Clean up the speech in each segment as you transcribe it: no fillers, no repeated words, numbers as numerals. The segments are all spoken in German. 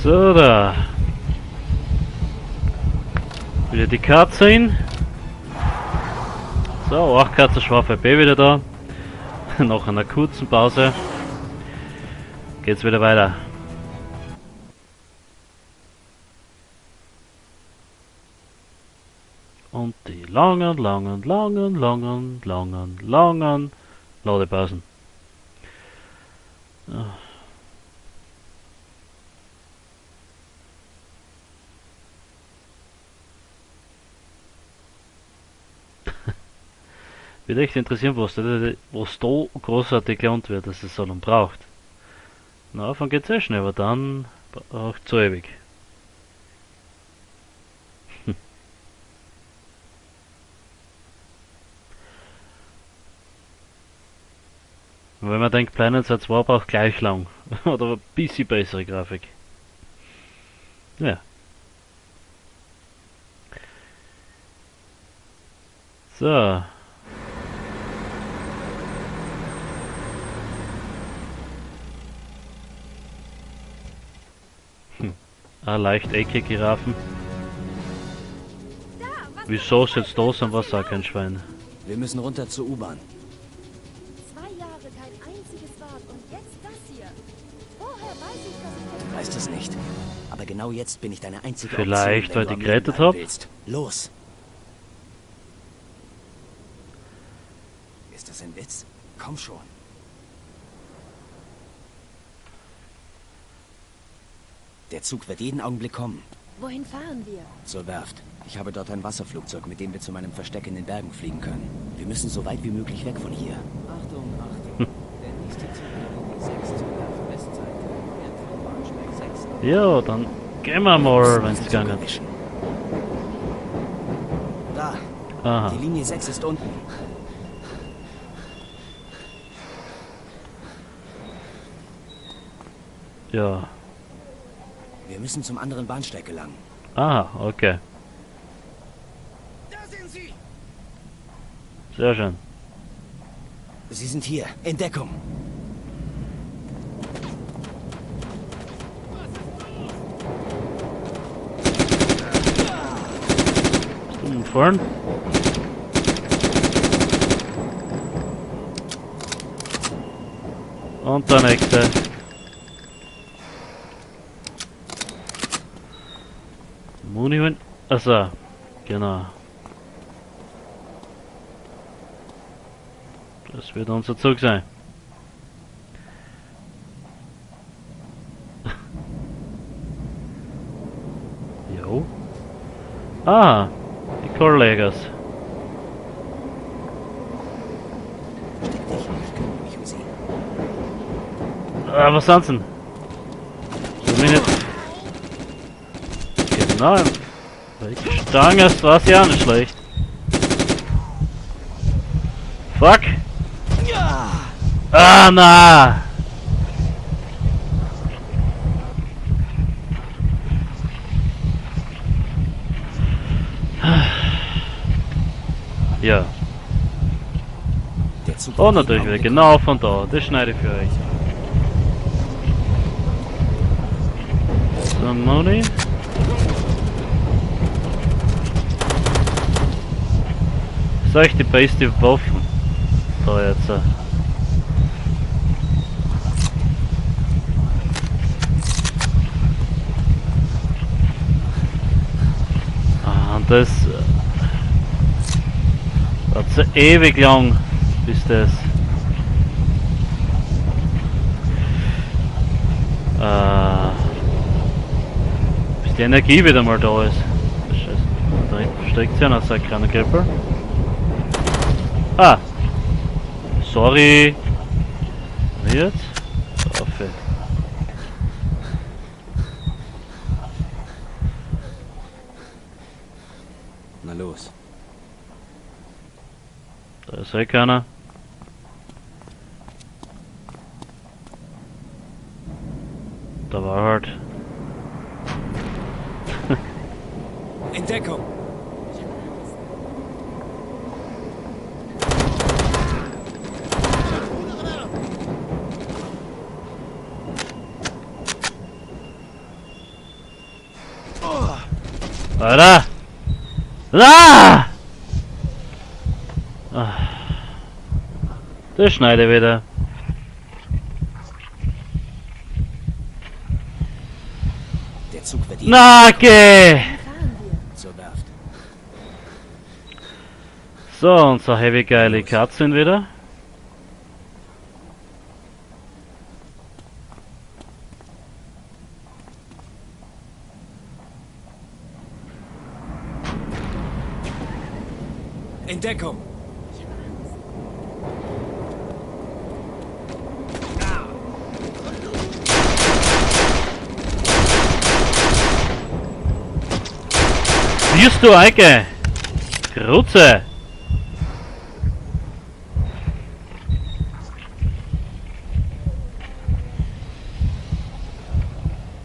So, da. Wieder die Katze hin. So, auch Katze Schwaffe B wieder da. Nach einer kurzen Pause geht's wieder weiter. Und die langen Ladepausen. Ja. Würde echt interessieren, was da großartig gelernt wird, dass es so lange braucht. Na, Anfang geht's sehr schnell, aber dann braucht es so ewig. Und wenn man denkt, Planet 2 braucht gleich lang. Oder ein bisschen bessere Grafik. Ja. So. Leicht eckige Giraffen. Wieso sitzt da sind, was sagt kein Schwein? Wir müssen runter zur U-Bahn. 2 Jahre kein einziges Bad und jetzt das hier. Woher weiß ich, dass ich... Du weißt es nicht. Aber genau jetzt bin ich deine einzige Vielleicht, Option, weil ich gerettet habe. Los! Ist das ein Witz? Komm schon. Der Zug wird jeden Augenblick kommen. Wohin fahren wir? Zur Werft. Ich habe dort ein Wasserflugzeug, mit dem wir zu meinem Versteck in den Bergen fliegen können. Wir müssen so weit wie möglich weg von hier. Achtung, Achtung. Der nächste Zug in die 6 zur Werft Westseite fährt vom Bahnsteig 6. Ja, dann gehen wir mal, wenn es gegangen ist. Da. Aha. Die Linie 6 ist unten. Ja. Wir müssen zum anderen Bahnsteig gelangen. Aha, okay. Da sind sie! Sehr schön. Sie sind hier. In Deckung. Bist du umgefahren? Und der nächste. Muni holen. Achso, genau. Das wird unser Zug sein. Jo. Ah, die Collegas. Versteck dich. Ich kümmere mich um sie. Ah, was sind's denn? So wenig. Genau. Welche Stange ist, was ja nicht schlecht. Fuck. Ah, na. Ja. Der Zug Und wird natürlich jeden wieder Augenblick genau von da. Das schneide ich für euch. So, Money. Das ist echt die beste Waffen. Da jetzt. Ah, und das. Hat so ewig lang, bis das. Bis die Energie wieder mal da ist. Scheiße. Da hinten versteckt sich einer, so ein kleiner Gripper. Ah! Sorry! Wie jetzt? Waffe. Na los. Da ist eh keiner. Da war halt. In Deckung! Alter! Ah! Ah. Das schneide ich wieder. Der Zug wird hier Nake! Fahren wir. zur Werft. So, unser heavy geile Cutscene wieder. In Deckung! Ich habe Angst. Siehst du, Eike? Grutze!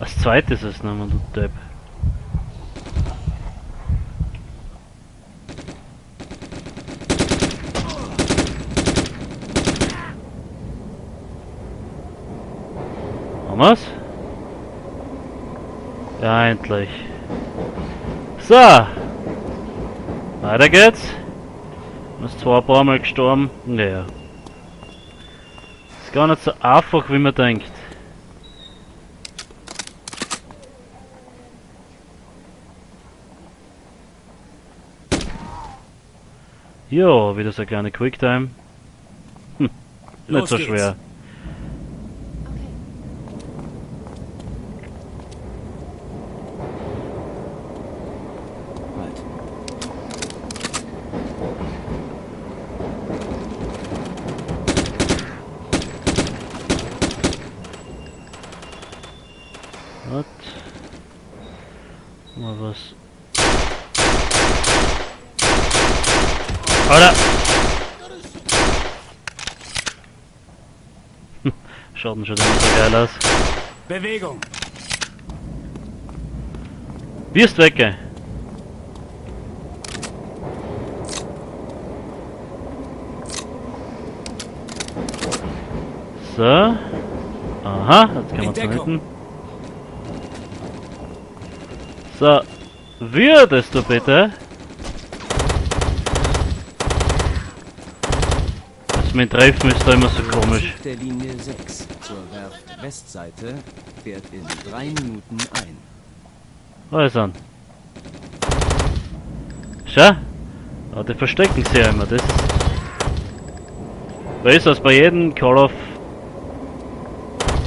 Als zweites ist es nochmal, du Depp. Haben wir's? Ja, endlich. So! Weiter geht's. Ist zwar ein paar Mal gestorben. Naja. Ist gar nicht so einfach, wie man denkt. Jo, wieder so eine kleine Quicktime. Nicht Los so geht's. schwer. Okay. Halt. What? Mal was. Alter! Schaut schon nicht so geil aus. Bewegung! Wirst weg! So. Aha, jetzt kann man zu Entdeckung. hinten. So. Würdest du bitte? Das mit dem Treffen ist da immer so komisch. Zug der Linie 6 zur Werft Westseite fährt in 3 Minuten ein. Also. Schau. Aber die verstecken sich ja immer. Das ist besser als bei jedem Call of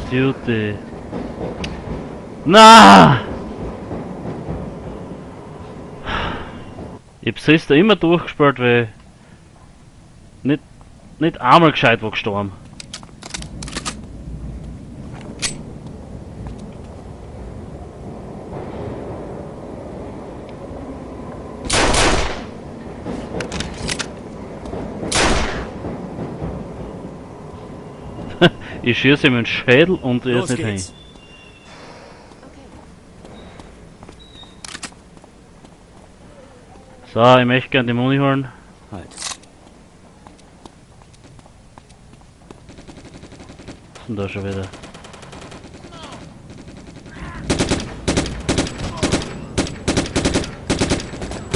Duty. Na! Ich hab's da immer durchgespielt, weil nicht einmal gescheit war gestorben. Ich schieße ihm in den Schädel und er ist Los nicht hin. geht's! Okay. So, ich möchte gerne die Muni holen. Halt. Was ist denn da schon wieder?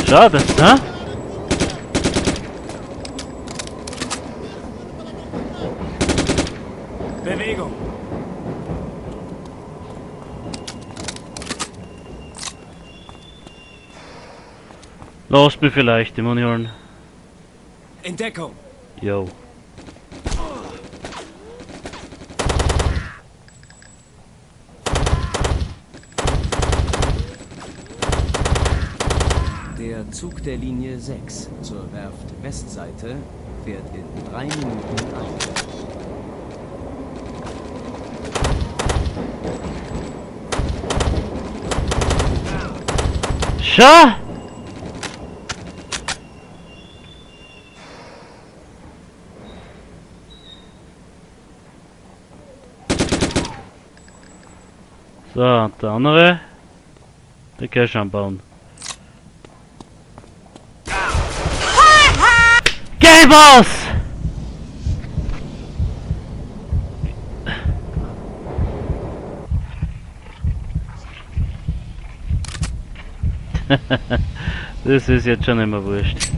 Schau, das, hä? Bewegung! Lass mich vielleicht die Muni holen. In Deckung! Yo. Der Zug der Linie 6 zur Werft Westseite fährt in 3 Minuten ein. Schau! So, und der andere, der kann schon bauen. Gamers! Das ist jetzt schon immer wurscht.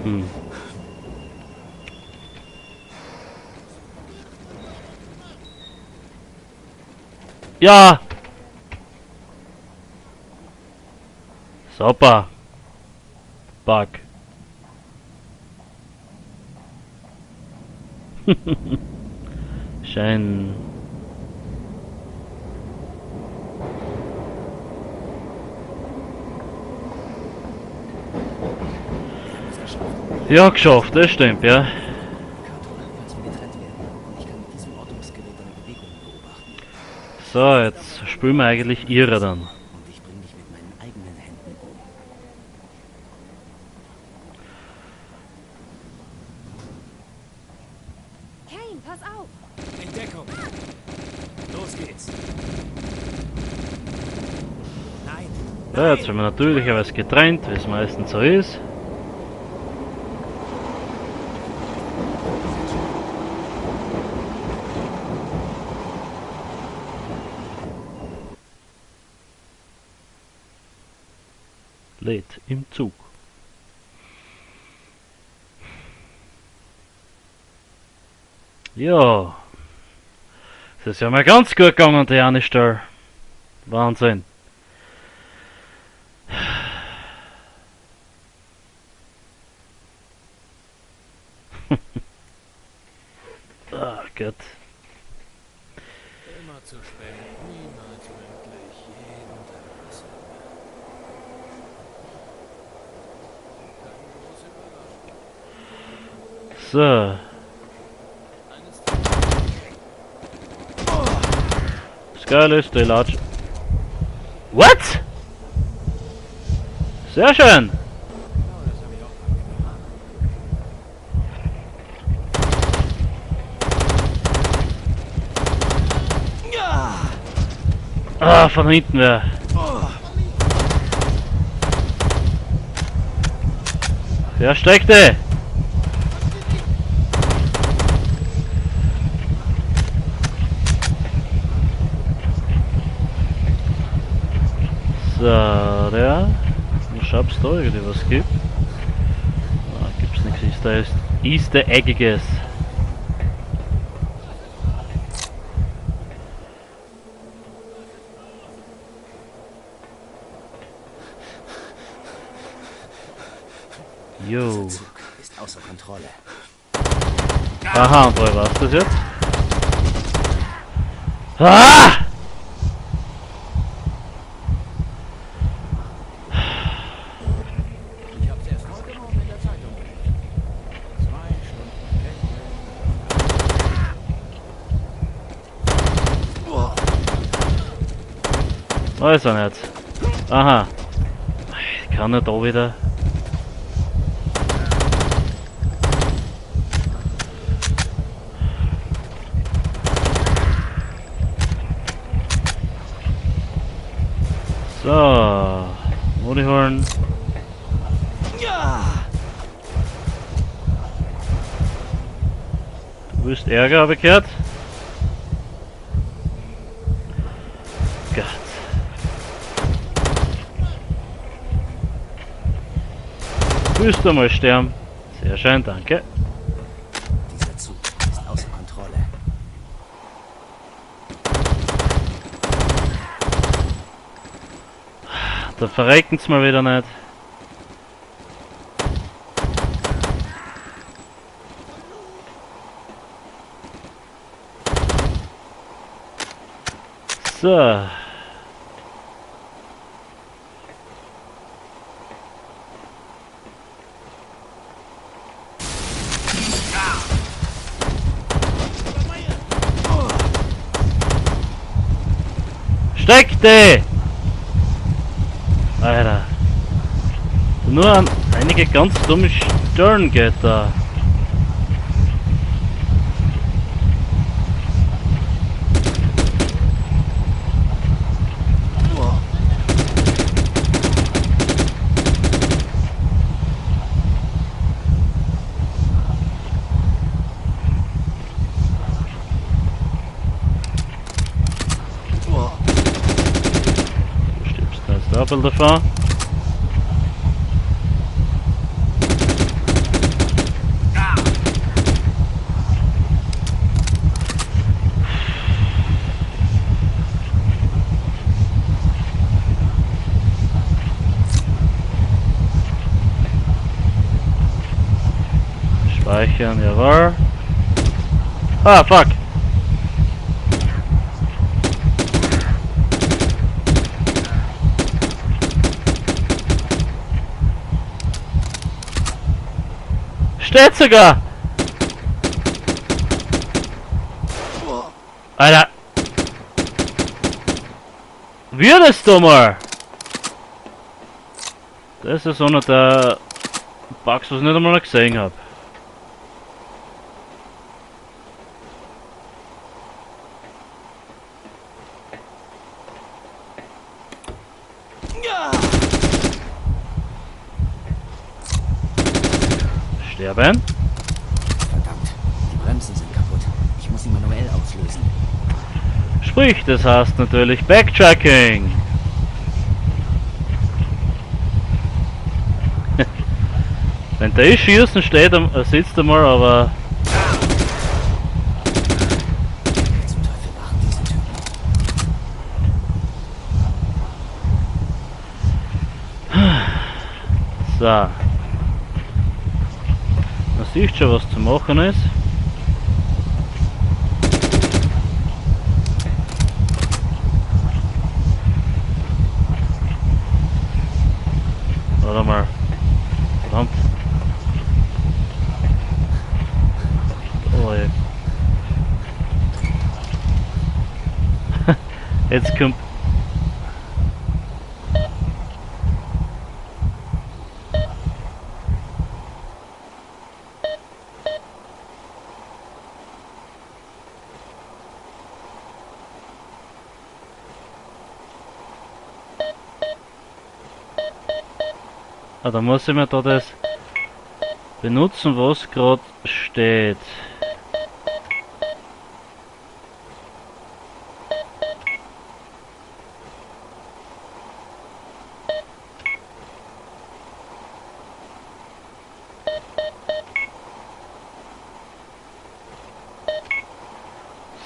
Hm. Ja! Super! Bug. Schein. Ja, geschafft, das stimmt, ja. Carter, falls wir getrennt werden und ich kann mit diesem Ortungsgerät deine Bewegungen beobachten. So, jetzt spielen wir eigentlich ihre dann. Und ich bringe dich mit meinen eigenen Händen um. Kane, pass auf! In Deckung. Los geht's. Nein. Ja, jetzt sind wir natürlicherweise getrennt, wie es meistens so ist. Lädt im Zug. Ja. Das ist ja mal ganz gut gegangen, der Anister. Wahnsinn. Ah, Gott. Immer zu spät, niemals pünktlich, jeden Tag dasselbe. Keine große Überraschung. So. Das Geile ist, der Latsch. What? Sehr schön. Genau, das habe ich auch mal Ah, von hinten wer. Wer steckte? So, der. Ich hab's da irgendwie was gibt. Ah, gibt's nichts. Ist da ist Easter Eggiges. Jo. Dieser Zug ist außer Kontrolle. Aha, und woher war's das jetzt? Ah! Ich hab's erst heute Morgen in der Zeitung gelesen. 2 Stunden Kälte. Da ist er nicht. Aha. Ich kann nicht da wieder. So. Modihorn. Du willst Ärger, habe ich gehört? Gott. Willst du mal sterben? Sehr schön, danke. Dieser Zug ist außer Kontrolle. Da verrecken's mal wieder nicht. So. Steckte! Alter. Nur an... Einige ganz dumme Stirngitter. Du stirbst da jetzt Doppel davon. Speichern, jawohl. Ah, fuck! Steht sogar! Alter! Würdest du mal! Das ist einer der Bugs, was ich nicht einmal gesehen habe. Sterben? Verdammt, die Bremsen sind kaputt. Ich muss sie manuell auslösen. Sprich, das heißt natürlich Backtracking. Wenn der schießen steht, sitzt er mal, aber Wer zum Teufel machen diese Typen? so. Man sieht schon, was zu machen ist. Warte mal. Verdammt. Oh, ja. Jetzt kommt. Ah, da muss ich mir da das benutzen, was gerade steht.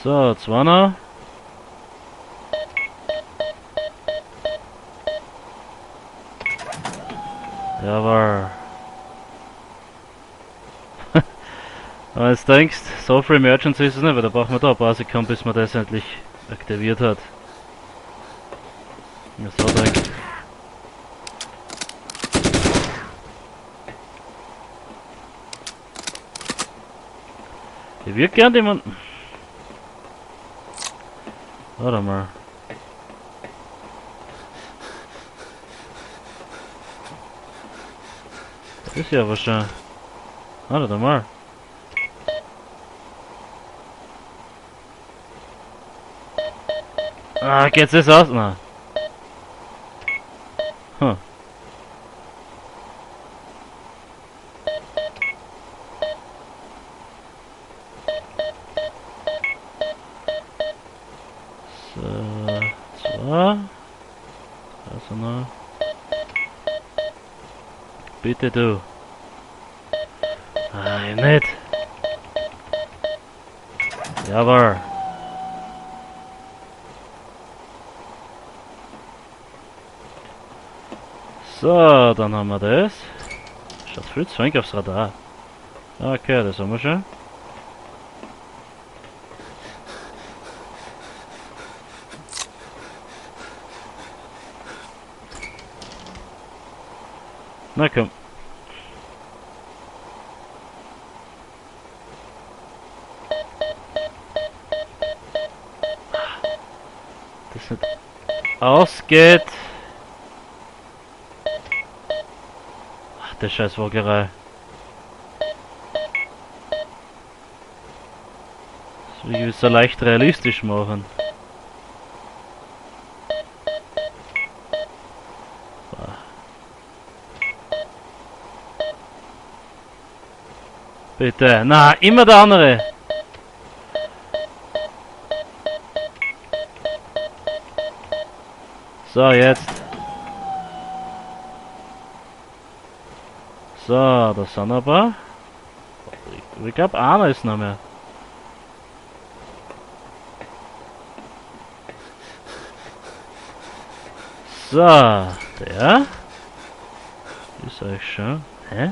So, 2er. Jawohl. Wenn du jetzt denkst, so viel Emergency ist es nicht, weil da brauchen wir da ein paar Sekunden, bis man das endlich aktiviert hat. Wenn ich so denke. Ich würde gern jemanden. Warte mal. Das ist ja aber schon. Warte mal. Ah, geht's das aus? Na. Huh. So, 2. Also noch. Bitte du. Nein, nicht. Jawohl. So, dann haben wir das. Schaut viel zu wenig aufs Radar. Okay, das haben wir schon. Na komm. Das nicht ausgeht. der Scheißwagerei. Das will ich so leicht realistisch machen. Bitte. Na, immer der andere. So, jetzt. So, das sind aber. Ich glaube, einer ist noch mehr. So, der. Ist euch schon. Hä?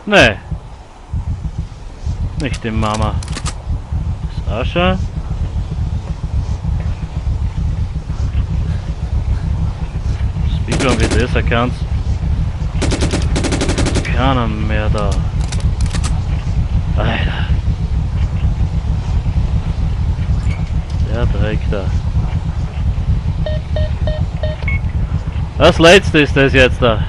Nee. Nicht die Mama. Ist auch schon. Speedrun wie das erkannt. Keiner mehr da. Alter. Der Dreck da. Das letzte ist das jetzt da.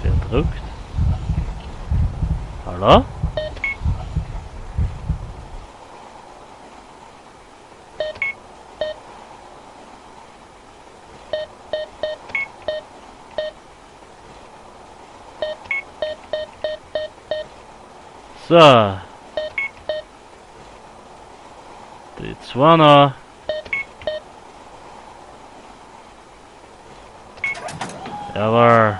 Verdrückt. Hallo? So. Die zwei noch. Jawohl.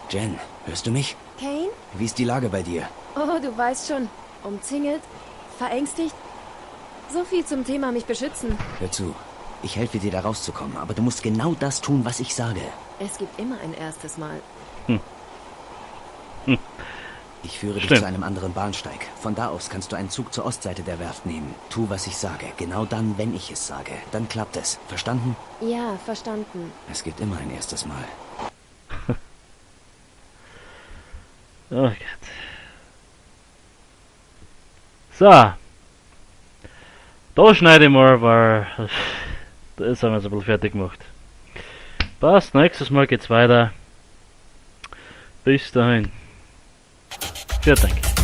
Jen, hörst du mich? Kane? Wie ist die Lage bei dir? Oh, du weißt schon. Umzingelt? Verängstigt? So viel zum Thema mich beschützen. Hör zu. Ich helfe dir da rauszukommen, aber du musst genau das tun, was ich sage. Es gibt immer ein erstes Mal. Ich führe dich Stimmt. zu einem anderen Bahnsteig. Von da aus kannst du einen Zug zur Ostseite der Werft nehmen. Tu, was ich sage. Genau dann, wenn ich es sage. Dann klappt es. Verstanden? Ja, verstanden. Es gibt immer ein erstes Mal. Oh Gott. So. Da schneide ich mal, weil das haben wir jetzt ein bisschen fertig gemacht. Passt, nächstes Mal geht's weiter. Bis dahin. Vielen Dank.